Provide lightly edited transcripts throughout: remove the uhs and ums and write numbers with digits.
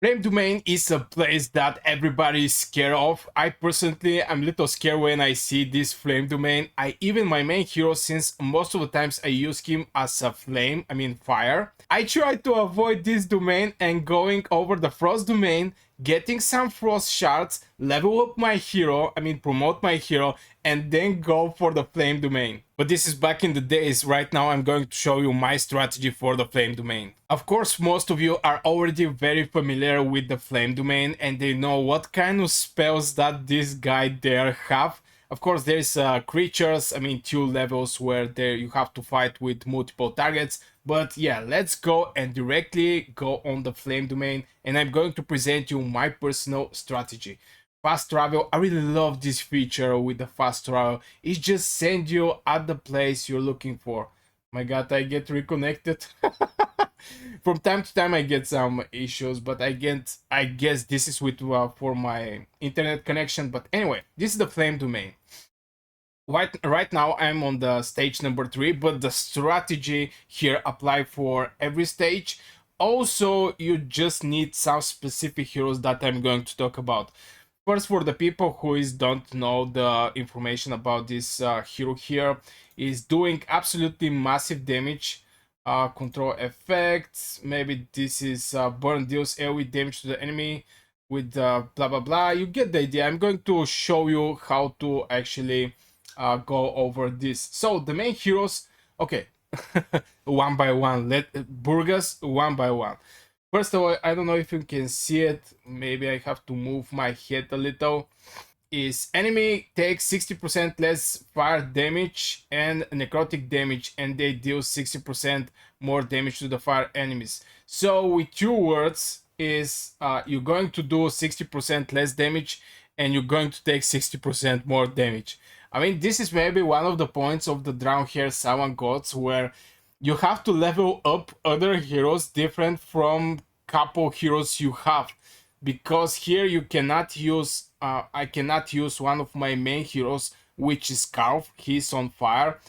Flame Domain is a place that everybody is scared of. I personally am a little scared when I see this Flame Domain. Even my main hero, since most of the times I use him as a flame, I mean fire. I try to avoid this domain and going over the Frost Domain, getting some Frost shards, level up my hero, I mean promote my hero, and then go for the Flame Domain. But this is back in the days. Right now I'm going to show you my strategy for the Flame Domain. Of course, most of you are already very familiar with the Flame Domain and they know what kind of spells that this guy there have. Of course, there's creatures, I mean 2 levels where there you have to fight with multiple targets. But yeah, let's go and directly go on the Flame Domain and I'm going to present you my personal strategy. Fast travel, I really love this feature with the fast travel. It just sends you at the place you're looking for. My god, I get reconnected. From time to time I get some issues, but I guess this is with for my internet connection. But anyway, this is the Flame Domain. Right now I'm on the stage number 3, but the strategy here apply for every stage. Also, you just need some specific heroes that I'm going to talk about. First, for the people who don't know the information about this hero here, is doing absolutely massive damage. Control effects, maybe this is burn deals AoE damage to the enemy with blah blah blah. You get the idea. I'm going to show you how to actually go over this. So the main heroes, okay, one by one. Let Burgas one by one. First of all, I don't know if you can see it. Maybe I have to move my head a little. Is enemy takes 60% less fire damage and necrotic damage, and they deal 60% more damage to the fire enemies. So with 2 words is you're going to do 60% less damage and you're going to take 60% more damage. I mean, this is maybe one of the points of the Dragonheir Silent Gods, where you have to level up other heroes different from couple heroes you have, because here you cannot use I cannot use one of my main heroes, which is Carl. He's on fire.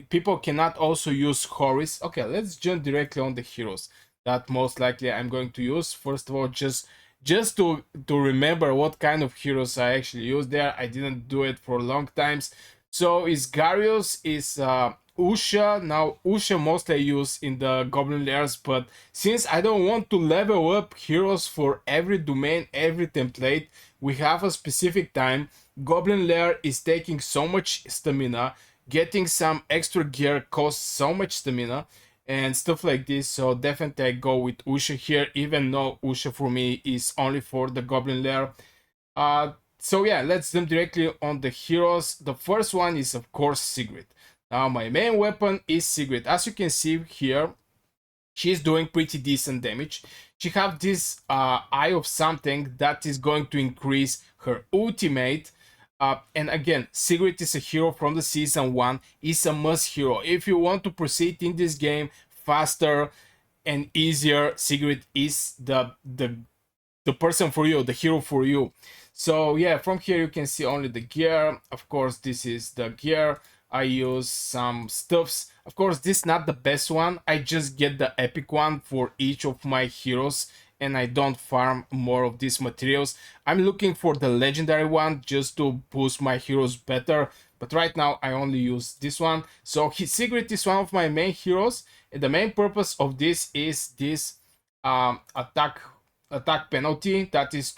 People cannot also use Horus. Okay, let's jump directly on the heroes that most likely I'm going to use. First of all, just to remember what kind of heroes I actually use there. I didn't do it for long times. So is Garius, is Usha. Now Usha mostly I use in the Goblin Lairs, but since I don't want to level up heroes for every domain, every template, we have a specific time. Goblin Lair is taking so much stamina, getting some extra gear costs so much stamina and stuff like this. So definitely I go with Usha here, even though Usha for me is only for the Goblin Lair. So yeah, let's jump directly on the heroes. The first one is of course Sigrid. Now my main weapon is Sigrid. As you can see here, she's doing pretty decent damage. She have this Eye of Something that is going to increase her ultimate. And again, Sigrid is a hero from the season 1. Is a must hero. If you want to proceed in this game faster and easier, Sigrid is the person for you, the hero for you. So yeah, from here you can see only the gear. Of course, this is the gear. I use some stuffs. Of course, this is not the best one. I just get the epic one for each of my heroes and I don't farm more of these materials. I'm looking for the legendary one just to boost my heroes better. But right now I only use this one. So Sigrid is one of my main heroes. And the main purpose of this is this attack penalty that is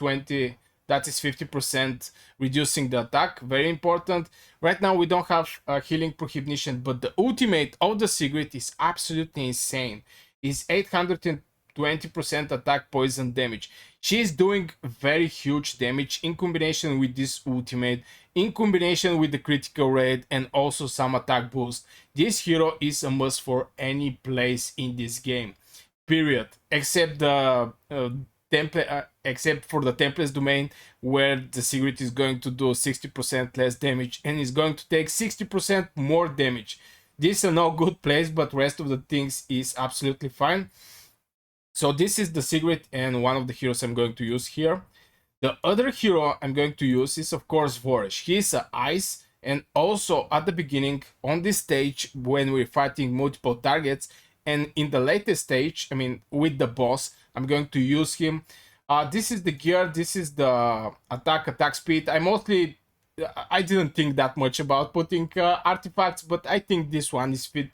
50% reducing the attack. Very important. Right now we don't have healing prohibition, but the ultimate of the Sigrid is absolutely insane. Is 820% attack poison damage. She is doing very huge damage in combination with this ultimate, in combination with the critical rate and also some attack boost. This hero is a must for any place in this game, period, except the except for the templates domain, where the Sigrid is going to do 60% less damage and is going to take 60% more damage. This is a no good place, but rest of the things is absolutely fine. So this is the Sigrid and one of the heroes I'm going to use here. The other hero I'm going to use is of course Voresh. He's a ice, and also at the beginning on this stage when we're fighting multiple targets, and in the latest stage, I mean with the boss, I'm going to use him. This is the gear, this is the attack speed. I didn't think that much about putting artifacts, but I think this one is fit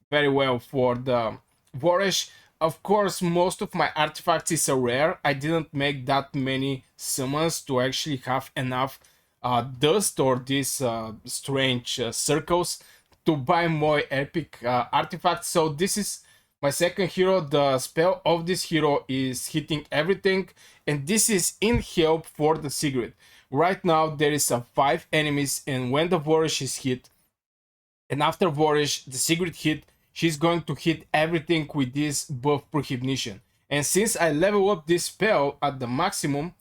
very well for the Vorish. Of course, most of my artifacts is a rare. I didn't make that many summons to actually have enough dust or these strange circles to buy more epic artifacts. So this is my second hero. The spell of this hero is hitting everything, and this is in help for the Sigrid. Right now there is a 5 enemies, and when the Vorish is hit, and after Vorish the Sigrid hit, she's going to hit everything with this buff prohibition. And since I level up this spell at the maximum,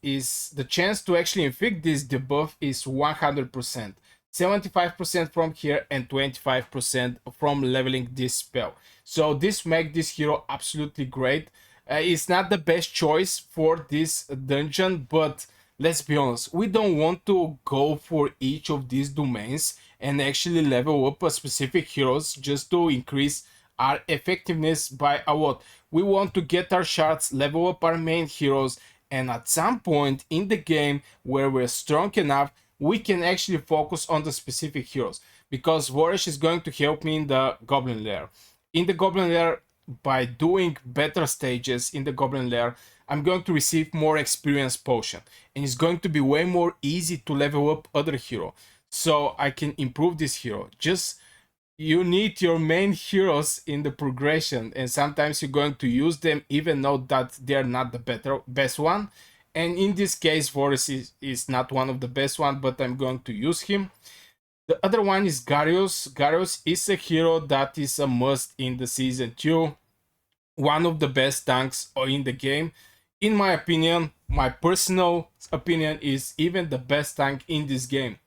is the chance to actually inflict this debuff is 100%. 75% from here and 25% from leveling this spell. So this makes this hero absolutely great. It's not the best choice for this dungeon, but let's be honest, we don't want to go for each of these domains and actually level up a specific heroes just to increase our effectiveness by a lot. We want to get our shards, level up our main heroes, and at some point in the game where we're strong enough, we can actually focus on the specific heroes, because Vorish is going to help me in the Goblin Lair. In the Goblin Lair, by doing better stages in the Goblin Lair, I'm going to receive more experience potion, and it's going to be way more easy to level up other hero, so I can improve this hero. Just you need your main heroes in the progression, and sometimes you're going to use them even though that they're not the best one. And in this case, Voris is not one of the best one, but I'm going to use him. The other one is Garius. Garius is a hero that is a must in the season 2. One of the best tanks in the game. In my opinion, my personal opinion, is even the best tank in this game.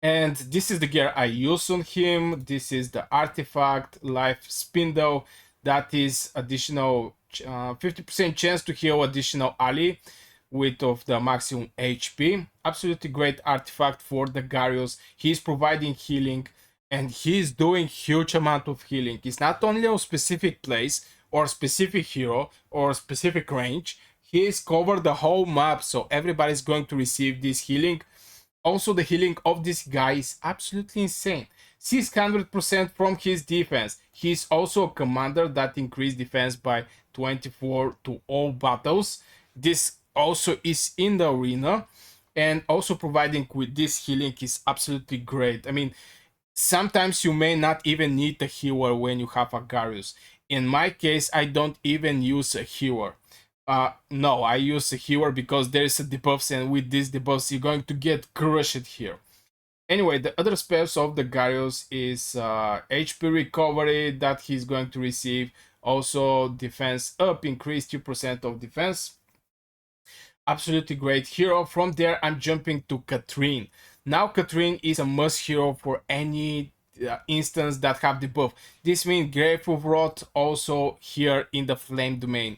And this is the gear I use on him. This is the artifact life spindle. That is additional 50% chance to heal additional ally with of the maximum HP. Absolutely great artifact for the Garius. He's providing healing, and he's doing huge amount of healing. It's not only on specific place or specific hero or specific range. He's covered the whole map, so everybody's going to receive this healing. Also, the healing of this guy is absolutely insane. 600% from his defense. He's also a commander that increased defense by 24 to all battles. This also is in the arena, and also providing with this healing is absolutely great. I mean, sometimes you may not even need a healer when you have a Garius. In my case, I don't even use a healer. No, I use a healer because there is a debuffs, and with these debuffs you're going to get crushed here. Anyway, the other spells of the Garius is HP recovery that he's going to receive. Also defense up, increase 2% of defense. Absolutely great hero. From there, I'm jumping to Katrine. Now Katrine is a must hero for any instance that have debuff. This means Grave of Wrath also here in the Flame domain.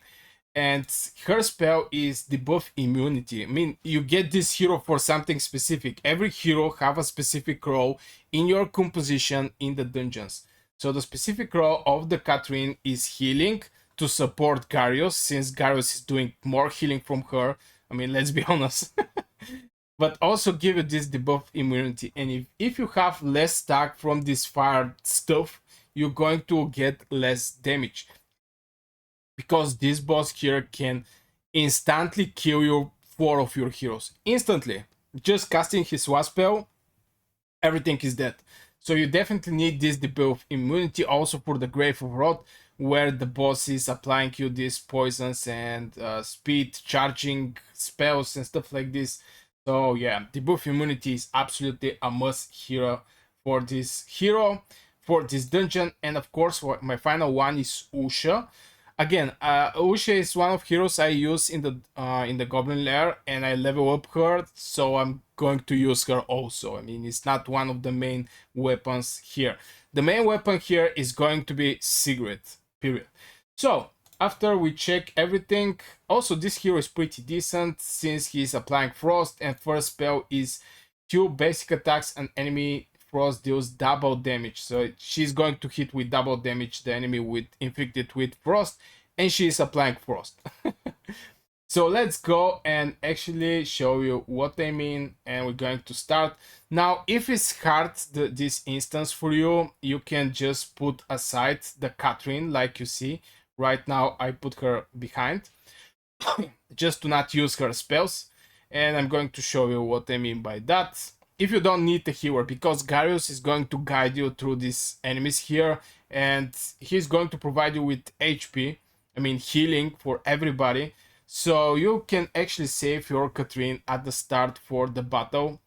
And her spell is debuff immunity. I mean, you get this hero for something specific. Every hero have a specific role in your composition in the dungeons. So the specific role of the Katrine is healing to support Garius, since Garius is doing more healing from her. I mean, let's be honest. But also give you this debuff immunity. And if you have less stack from this fire stuff, you're going to get less damage, because this boss here can instantly kill you 4 of your heroes. Instantly. Just casting his wasp spell, everything is dead. So you definitely need this debuff immunity also for the Grave of Wrath, where the boss is applying you these poisons and speed charging spells and stuff like this. So yeah, debuff immunity is absolutely a must hero for this hero, for this dungeon. And of course, my final one is Usha. Again, Usha is one of heroes I use in the Goblin Lair, and I level up her, so I'm going to use her also. I mean, it's not one of the main weapons here. The main weapon here is going to be Sigrid, period. So, after we check everything, also this hero is pretty decent since he's applying Frost, and first spell is 2 basic attacks and enemy Frost deals double damage. So she's going to hit with double damage the enemy with inflicted with Frost, and she's applying frost. So let's go and actually show you what they mean, and we're going to start. Now, if it's hard, this instance for you, you can just put aside the Catherine like you see. Right now, I put her behind just to not use her spells, and I'm going to show you what I mean by that. If you don't need the healer, because Garius is going to guide you through these enemies here, and he's going to provide you with HP, I mean healing for everybody, so you can actually save your Katrine at the start for the battle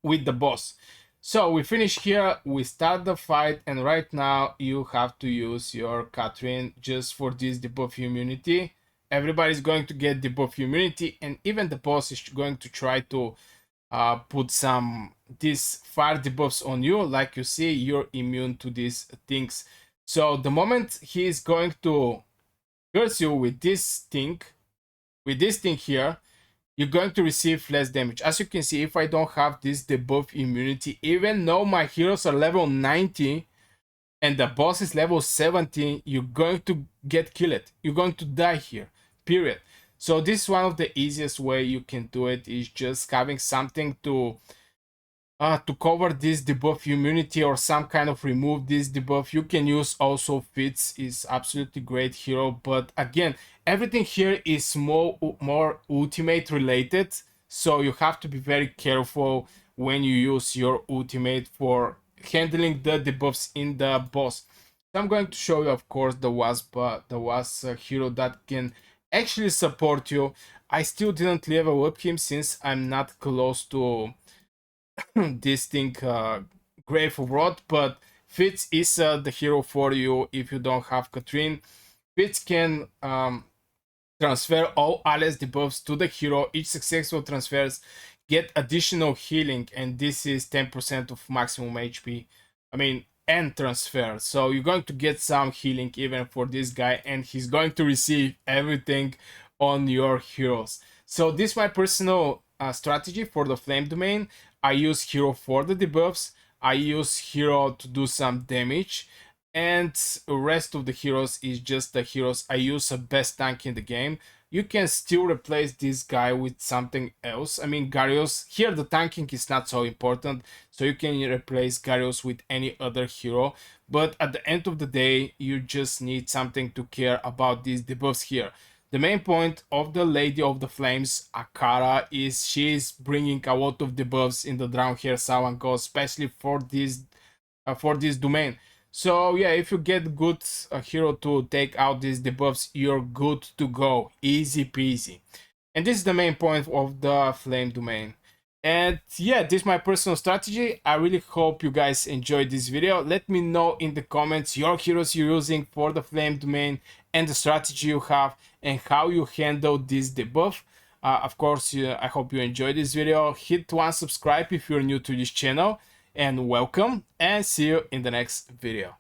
with the boss. So we finish here, we start the fight, and right now you have to use your Catherine just for this debuff immunity. Everybody's going to get debuff immunity, and even the boss is going to try to put some these fire debuffs on you. Like you see, you're immune to these things. So the moment he is going to curse you with this thing here, you're going to receive less damage. As you can see, if I don't have this debuff immunity, even though my heroes are level 90 and the boss is level 70, you're going to get killed. You're going to die here, period. So this is one of the easiest way you can do it, is just having something to cover this debuff immunity, or some kind of remove this debuff. You can use also Fitz, is absolutely great hero, but again, everything here is more ultimate related, so you have to be very careful when you use your ultimate for handling the debuffs in the boss. So I'm going to show you, of course, the Wasp hero that can actually support you. I still didn't level up him since I'm not close to this thing, Grave of Wrath, but Fitz is the hero for you if you don't have Katrine. Fitz can transfer all allies debuffs to the hero. Each successful transfers get additional healing, and this is 10% of maximum HP. I mean, and transfer. So you're going to get some healing even for this guy, and he's going to receive everything on your heroes. So this is my personal strategy for the flame domain. I use hero for the debuffs, I use hero to do some damage, and the rest of the heroes is just the heroes I use a best tank in the game. You can still replace this guy with something else. I mean, Garius, here the tanking is not so important, so you can replace Garius with any other hero, but at the end of the day, you just need something to care about these debuffs here. The main point of the Lady of the Flames, Akara, is she's bringing a lot of debuffs in the Dragonheir Silent Gods, especially for this domain. So yeah, if you get good hero to take out these debuffs, you're good to go, easy peasy. And this is the main point of the flame domain. And yeah, this is my personal strategy. I really hope you guys enjoyed this video. Let me know in the comments your heroes you're using for the flame domain, and the strategy you have, and how you handle this debuff. Of course, I hope you enjoyed this video. Hit one subscribe if you're new to this channel, and welcome, and see you in the next video.